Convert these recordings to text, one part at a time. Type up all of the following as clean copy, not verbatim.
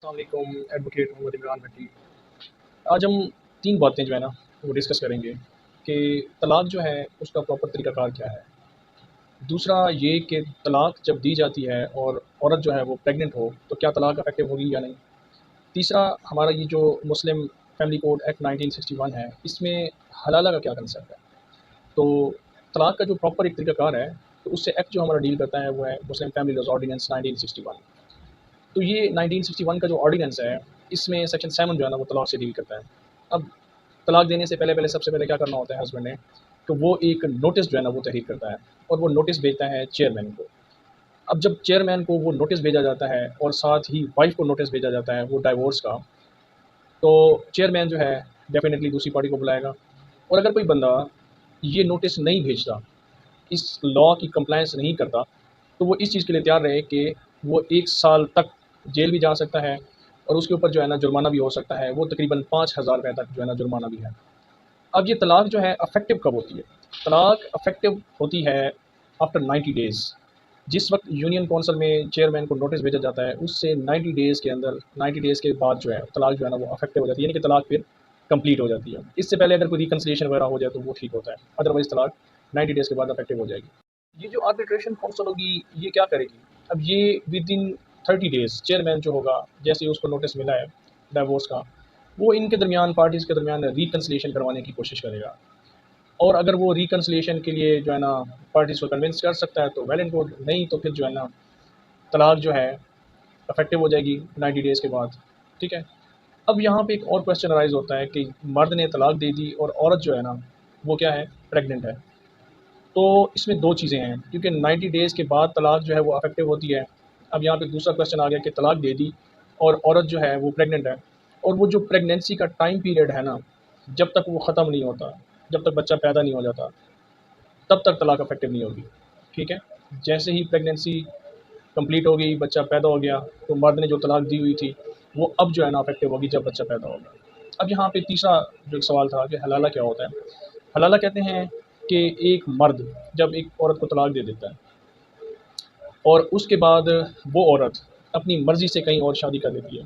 السلام علیکم، ایڈوکیٹ محمد عمران بھٹی۔ آج ہم تین باتیں جو ہے نا وہ ڈسکس کریں گے کہ طلاق جو ہے اس کا پراپر طریقہ کار کیا ہے۔ دوسرا یہ کہ طلاق جب دی جاتی ہے اور عورت جو ہے وہ پریگننٹ ہو تو کیا طلاق افیکٹو ہوگی یا نہیں۔ تیسرا ہمارا یہ جو مسلم فیملی کوڈ ایکٹ 1961 ہے، اس میں حلالہ کا کیا کنسیپٹ ہے۔ تو طلاق کا جو پراپر ایک طریقہ کار ہے تو اس سے ایکٹ جو ہمارا ڈیل کرتا ہے وہ ہے مسلم فیملی لاز آرڈیننس 1961۔ تو یہ 1961 کا جو آرڈیننس ہے اس میں سیکشن 7 جو ہے نا وہ طلاق سے ڈیل کرتا ہے۔ اب طلاق دینے سے پہلے سب سے پہلے کیا کرنا ہوتا ہے ہسبینڈ نے کہ وہ ایک نوٹس جو ہے نا وہ تحریر کرتا ہے اور وہ نوٹس بھیجتا ہے چیئرمین کو۔ اب جب چیئرمین کو وہ نوٹس بھیجا جاتا ہے اور ساتھ ہی وائف کو نوٹس بھیجا جاتا ہے وہ ڈائیورس کا، تو چیئرمین جو ہے ڈیفینیٹلی دوسری پارٹی کو بلائے گا، اور اگر کوئی بندہ یہ نوٹس نہیں بھیجتا، اس لاء کی کمپلائنس نہیں کرتا، تو وہ اس چیز کے لیے تیار رہے کہ وہ 1 سال تک جیل بھی جا سکتا ہے اور اس کے اوپر جو ہے نا جرمانہ بھی ہو سکتا ہے، وہ تقریباً 5,000 روپے تک جو ہے نا جرمانہ بھی ہے۔ اب یہ طلاق جو ہے افیکٹو کب ہوتی ہے؟ طلاق افیکٹو ہوتی ہے آفٹر 90 ڈیز۔ جس وقت یونین کونسل میں چیئرمین کو نوٹس بھیجا جاتا ہے اس سے 90 ڈیز کے اندر، 90 ڈیز کے بعد جو ہے طلاق جو ہے نا وہ افیکٹو ہو جاتی ہے، یعنی کہ طلاق پھر کمپلیٹ ہو جاتی ہے۔ اس سے پہلے اگر کوئی ریکنسلیشن وغیرہ ہو جائے تو وہ ٹھیک ہوتا ہے، ادروائز طلاق 90 ڈیز کے بعد افیکٹو ہو جائے گی۔ یہ جو آربیٹریشن کونسل ہوگی یہ کیا کرے گی؟ اب یہ ود ان 30 ڈیز چیئرمین جو ہوگا جیسے اس کو نوٹس ملا ہے ڈائیورس کا، وہ ان کے درمیان پارٹیز کے درمیان ریکنسلیشن کروانے کی کوشش کرے گا، اور اگر وہ ریکنسلیشن کے لیے جو ہے نا پارٹیز کو کنونس کر سکتا ہے تو ویل اینڈ گڈ، نہیں تو پھر جو ہے نا طلاق جو ہے افیکٹو ہو جائے گی 90 ڈیز کے بعد، ٹھیک ہے۔ اب یہاں پہ ایک اور کویشچن رائز ہوتا ہے کہ مرد نے طلاق دے دی اور عورت جو ہے نا وہ کیا ہے، پریگننٹ ہے۔ تو اس میں دو چیزیں ہیں، کیونکہ 90 ڈیز کے بعد طلاق جو ہے وہ افیکٹو ہوتی ہے۔ اب یہاں پہ دوسرا کویشچن آ گیا کہ طلاق دے دی اور عورت جو ہے وہ پریگننٹ ہے، اور وہ جو پریگنینسی کا ٹائم پیریڈ ہے نا، جب تک وہ ختم نہیں ہوتا، جب تک بچہ پیدا نہیں ہو جاتا، تب تک طلاق افیکٹو نہیں ہوگی، ٹھیک ہے۔ جیسے ہی پریگنینسی کمپلیٹ ہو گئی، بچہ پیدا ہو گیا، تو مرد نے جو طلاق دی ہوئی تھی وہ اب جو ہے نا افیکٹو ہوگی جب بچہ پیدا ہوگا۔ اب یہاں پہ تیسرا جو ایک سوال تھا کہ حلالہ کیا ہوتا ہے۔ حلالہ کہتے ہیں کہ ایک مرد جب ایک عورت کو طلاق دے دیتا ہے اور اس کے بعد وہ عورت اپنی مرضی سے کہیں اور شادی کر لیتی ہے،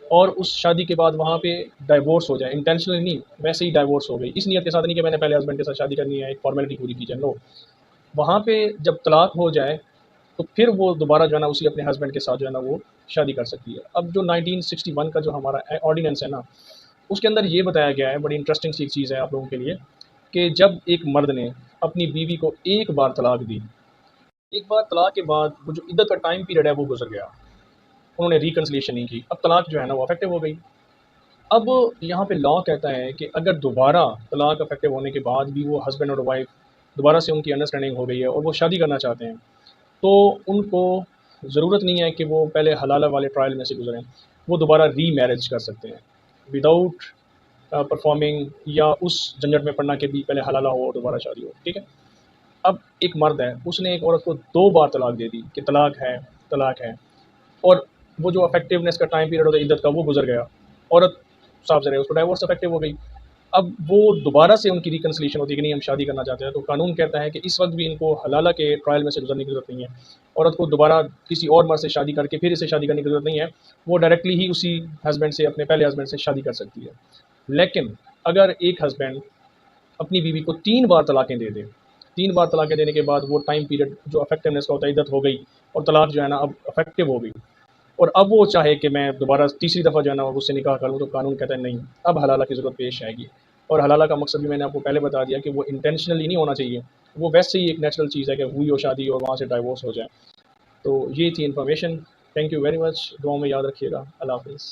اور اس شادی کے بعد وہاں پہ ڈائیورس ہو جائے، انٹینشنلی نہیں، ویسے ہی ڈائیورس ہو گئی، اس نیت کے ساتھ نہیں کہ میں نے پہلے ہسبینڈ کے ساتھ شادی کرنی ہے، ایک فارمیلٹی پوری کی جائے، نو، وہاں پہ جب طلاق ہو جائے تو پھر وہ دوبارہ جو ہے نا اسی اپنے ہسبینڈ کے ساتھ جو ہے نا وہ شادی کر سکتی ہے۔ اب جو 1961 کا جو ہمارا آرڈیننس ہے نا، اس کے اندر یہ بتایا گیا ہے، بڑی انٹرسٹنگ سی ایک چیز ہے آپ لوگوں کے لیے، کہ جب ایک مرد نے اپنی بیوی کو ایک بار طلاق دی، ایک بار طلاق کے بعد وہ جو عدت کا ٹائم پیریڈ ہے وہ گزر گیا، انہوں نے ریکنسلیشن نہیں کی، اب طلاق جو ہے نا وہ افیکٹو ہو گئی۔ اب یہاں پہ لاء کہتا ہے کہ اگر دوبارہ طلاق افیکٹو ہونے کے بعد بھی وہ ہسبینڈ اور وائف دوبارہ سے ان کی انڈرسٹینڈنگ ہو گئی ہے اور وہ شادی کرنا چاہتے ہیں، تو ان کو ضرورت نہیں ہے کہ وہ پہلے حلالہ والے ٹرائل میں سے گزریں، وہ دوبارہ ری میرج کر سکتے ہیں وداؤٹ پرفارمنگ یا اس جھنجٹ میں پڑنا کہ بھی پہلے حلالہ ہو اور دوبارہ شادی ہو، ٹھیک ہے۔ اب ایک مرد ہے، اس نے ایک عورت کو 2 بار طلاق دے دی کہ طلاق ہے، طلاق ہے، اور وہ جو افیکٹونیس کا ٹائم پیریڈ ہوتا ہے عدت کا وہ گزر گیا، عورت صاف ظاہر ہے اس کو ڈائیورس افیکٹو ہو گئی۔ اب وہ دوبارہ سے ان کی ریکنسلیشن ہوتی ہے کہ نہیں ہم شادی کرنا چاہتے ہیں، تو قانون کہتا ہے کہ اس وقت بھی ان کو حلالہ کے ٹرائل میں سے گزرنے کی ضرورت نہیں ہے، عورت کو دوبارہ کسی اور مرد سے شادی کر کے پھر اسے شادی کرنے کی ضرورت نہیں ہے، وہ ڈائریکٹلی ہی اسی ہسبینڈ سے، اپنے پہلے ہسبینڈ سے شادی کر سکتی ہے۔ لیکن اگر ایک ہسبینڈ اپنی بیوی کو 3 بار طلاقیں دے دے، 3 بار طلاقیں دینے کے بعد وہ ٹائم پیریڈ جو افیکٹونیس کا ہوتا ہے عدت ہو گئی اور طلاق جو ہے نا اب افیکٹو ہو گئی، اور اب وہ چاہے کہ میں دوبارہ تیسری دفعہ جو ہے نا اس سے نکاح کروں، تو قانون کہتا ہے نہیں، اب حلالہ کی ضرورت پیش آئے گی۔ اور حلالہ کا مقصد بھی میں نے آپ کو پہلے بتا دیا کہ وہ انٹینشنلی نہیں ہونا چاہیے، وہ ویسے ہی ایک نیچرل چیز ہے کہ ہوئی ہو شادی اور وہاں سے ڈائیورس ہو جائے۔ تو یہ تھی information, thank you very much, دعاؤں میں یاد رکھیے گا، اللہ حافظ۔